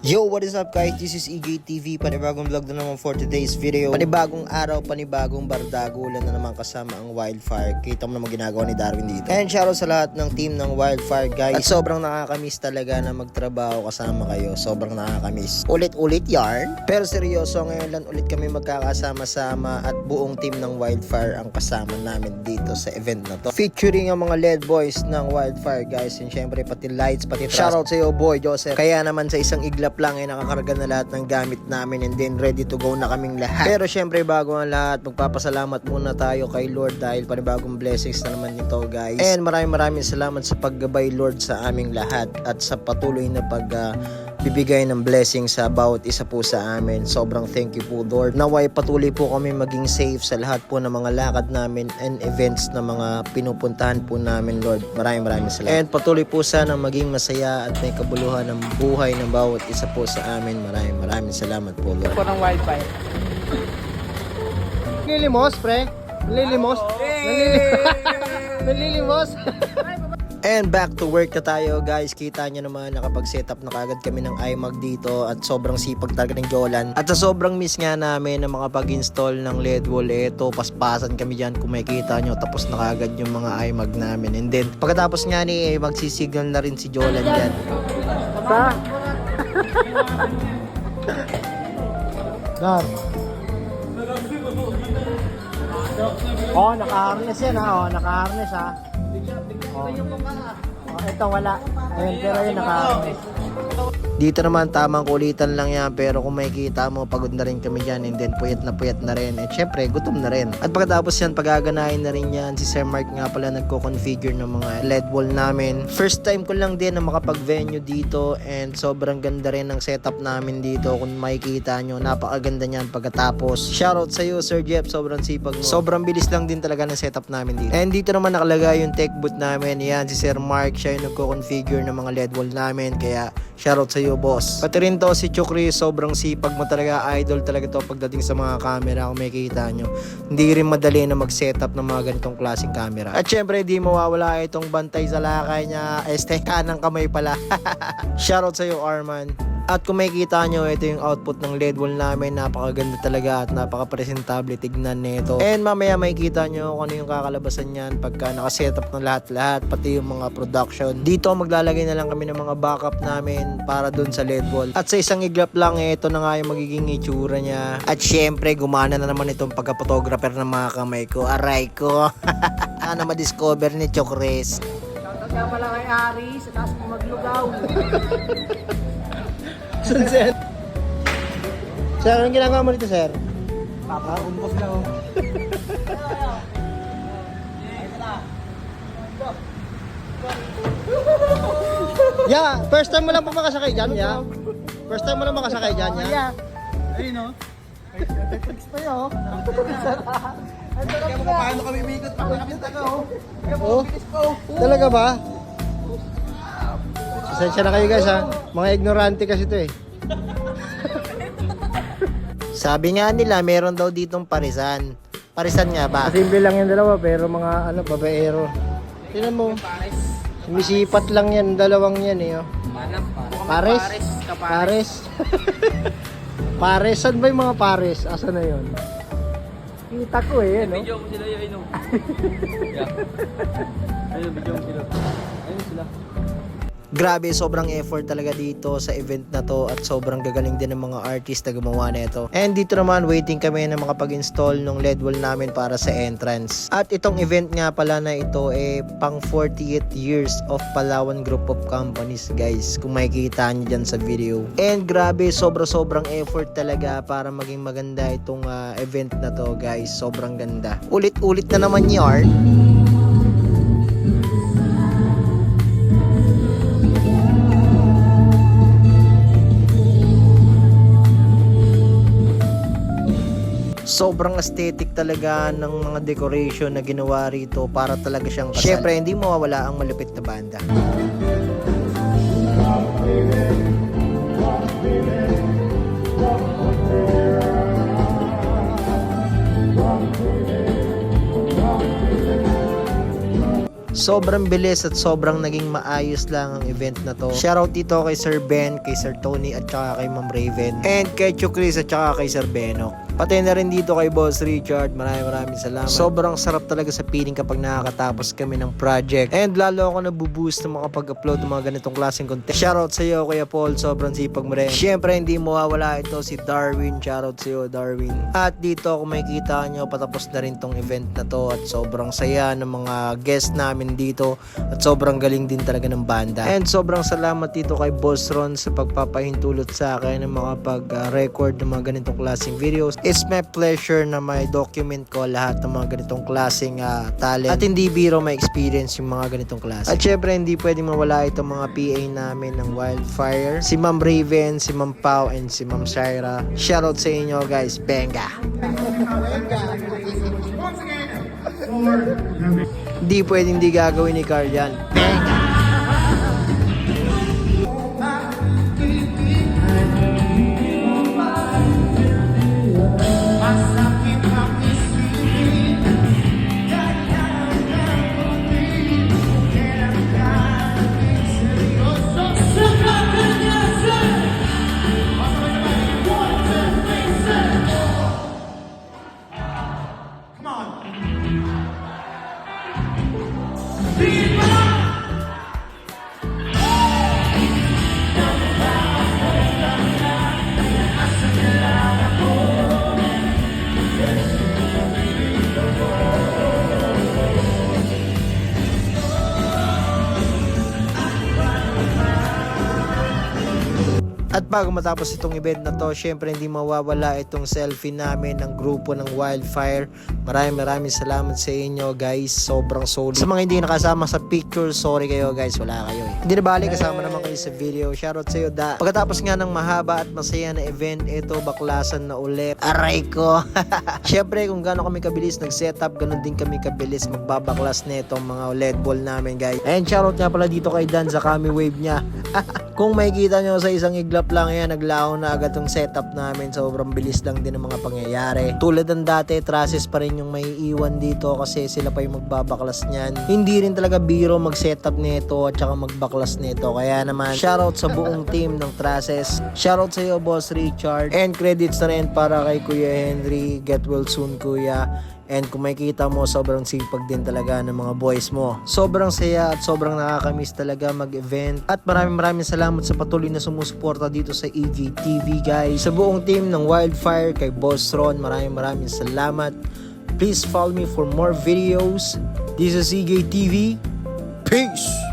Yo, what is up guys? This is EJ TV. Panibagong vlog na naman for today's video. Panibagong araw, panibagong bardago. Ulan na naman kasama ang Wildfire. Kita mo naman ginagawa ni Darwin dito. And shoutout sa lahat ng team ng Wildfire guys. At sobrang nakakamiss talaga na magtrabaho kasama kayo. Sobrang nakakamiss. Ulit-ulit yarn. Pero seryoso, ngayon lang ulit kami magkakasama-sama at buong team ng Wildfire ang kasama namin dito sa event na to. Featuring ang mga LED boys ng Wildfire guys. And syempre pati lights, pati shoutout sa iyo boy Joseph. Kaya naman sa isang iglap lang ay nakakarga na lahat ng gamit namin and then ready to go na kaming lahat. Pero syempre bago ang lahat, magpapasalamat muna tayo kay Lord dahil panibagong blessings na naman ito guys. And maraming salamat sa paggabay Lord sa aming lahat at sa patuloy na bibigay ng blessing sa bawat isa po sa amin. Sobrang thank you po Lord. Naway patuloy po kami maging safe sa lahat po ng mga lakad namin and events na mga pinupuntahan po namin Lord. Maraming salamat. And patuloy po sana maging masaya at may kabuluhan ng buhay ng bawat isa po sa amin. Maraming salamat po Lord. Po ng Wildfire. Nalilimos, pre? Nalilimos? Nalilimos? And back to work na tayo guys. Kita nyo naman nakapag-set up na kagad kami ng iMag dito at sobrang sipag talaga ng Jolan. At sa sobrang miss nga namin na makapag-install ng LED wall, eto paspasan kami dyan kung makikita nyo. Tapos na kagad yung mga iMag namin. And then pagkatapos nga ni magsisignal na rin si Jolan dyan. Pa? Gar. Oh, naka-harness yan ha. Oh, naka-harness ha. Oh, ito wala. Ayun, pero yun naka-harness. Dito naman tamang kulitan lang yan, pero kung makikita mo pagod na rin kami dyan and then puyat na rin at syempre gutom na rin. At pagkatapos yan pagaganahin na rin yan. Si Sir Mark nga pala nagko-configure ng mga LED wall namin. First time ko lang din na makapag-venue dito and sobrang ganda rin ng setup namin dito. Kung makikita nyo, napakaganda niyan pagkatapos. Shoutout sa iyo Sir Jeff, sobrang sipag mo. Sobrang bilis lang din talaga ng setup namin dito. And dito naman nakalagay yung tech booth namin. Yan si Sir Mark, siya yung nagko-configure ng mga LED wall namin. Kaya shoutout sa iyo boss. Pati rin to si Chukri, sobrang sipag mo talaga, idol talaga to pagdating sa mga camera. Kung makikita nyo, hindi rin madali na mag-setup ng mga ganitong klaseng camera. At syempre di mawawala itong bantay sa lakay niya, kanang kamay pala. Shoutout sa iyo Arman. At kung makikita nyo, ito yung output ng LED wall namin. Napakaganda talaga at napaka-presentable tignan nito. And mamaya makikita nyo kung ano yung kakalabasan yan pagka nakasetup ng lahat-lahat, pati yung mga production. Dito maglalagay na lang kami ng mga backup namin para dun sa LED wall. At sa isang iglap lang, ito na nga yung magiging itsura niya. At syempre, gumana na naman itong pagka-photographer ng mga kamay ko. Aray ko. Sana ma-discover ni Chokres. Shoutout nga pala kay Ari sa taas mo maglugaw. Sunset. Sir, anong ginagawa mo dito, sir? Papakumbos na oh. Yeah, first time mo lang po makasakay dyan, yeah? First time mo lang makasakay dyan, yeah? Ayun oh. Text pa yun oh. Kaya mo paano kami umikot pa nakapinta ka oh. Oh, talaga ba? Pasensya na kayo guys ha. Mga ignorante kasi ito eh. Sabi nga nila, meron daw ditong parisan. Parisan nga ba? Simple lang yung dalawa pero mga babaero. Tingnan mo. Sumisipat lang yan, dalawang yan eh. Oh. Pares? Pares? Pares? Saan ba yung mga pares? Asa na yun? Kita ko eh, no? Video mo sila yun oh. Ayun, video mo sila. Ayun sila. Grabe, sobrang effort talaga dito sa event na to at sobrang gagaling din ng mga artist na gumawa nito. And dito naman, waiting kami na makapag-install ng LED wall namin para sa entrance. At itong event nga pala na ito pang 40th years of Palawan Group of Companies guys, kung makikita nyo dyan sa video. And grabe, sobrang effort talaga para maging maganda itong event na to guys. Sobrang ganda. Ulit-ulit na naman yarn. Sobrang aesthetic talaga ng mga decoration na ginawa rito para talaga siyang kasal. Syempre, hindi mawawala ang malupit na banda. Sobrang bilis at sobrang naging maayos lang ang event na to. Shoutout dito kay Sir Ben, kay Sir Tony at saka kay Ma'am Raven. And kay Chukris at saka kay Sir Benok. Pati na rin dito kay Boss Richard. Maraming salamat. Sobrang sarap talaga sa feeling kapag nakakatapos kami ng project. And lalo ako nabuboost na makapag-upload ng mga ganitong klaseng content. Shoutout sa iyo Kuya Paul. Sobrang sipag mo rin. Siyempre hindi mawawala ito si Darwin. Shoutout sa iyo Darwin. At dito kung makikita nyo patapos na rin tong event na to. At sobrang saya ng mga guest namin dito. At sobrang galing din talaga ng banda. And sobrang salamat dito kay Boss Ron sa pagpapahintulot sa akin ng mga pag-record ng mga ganitong klaseng videos. It's my pleasure na may document ko lahat ng mga ganitong klaseng talent. At hindi biro may experience yung mga ganitong klase. At syempre hindi pwedeng mawala itong mga PA namin ng Wildfire. Si Ma'am Raven, si Ma'am Pau, and si Ma'am Shaira. Shoutout sa inyo guys. Benga! Hindi pwedeng di gagawin ni Carl yan. Benga! At bago matapos itong event na to, syempre hindi mawawala itong selfie namin ng grupo ng Wildfire. Maraming salamat sa inyo guys. Sobrang solid. Sa mga hindi nakasama sa picture, sorry kayo guys, wala kayo eh. Hindi na bali, kasama naman kayo sa video. Shoutout sa iyo da. Pagkatapos nga ng mahaba at masaya na event, ito baklasan na ulit. Aray ko. Syempre kung gaano kami kabilis nag-setup, ganun din kami kabilis magbabaklas na itong mga LED ball namin guys. And shoutout nga pala dito kay Dan sa Kami Wave niya. Kung makikita nyo sa isang iglap lang yan, naglaho na agad yung setup namin. Sobrang bilis lang din ng mga pangyayari. Tulad ng dati, trusses pa rin yung may iwan dito kasi sila pa yung magbabaklas niyan. Hindi rin talaga biro mag-setup nito at saka magbaklas nito. Kaya naman, shoutout sa buong team ng trusses. Shoutout sa iyo, Boss Richard. And credits na rin para kay Kuya Henry. Get well soon, Kuya. And kung makikita mo, sobrang sipag din talaga ng mga boys mo. Sobrang saya at sobrang nakakamiss talaga mag-event. At maraming salamat sa patuloy na sumusuporta dito sa EJTV guys. Sa buong team ng Wildfire, kay Boss Ron, maraming salamat. Please follow me for more videos. This is EJTV. Peace!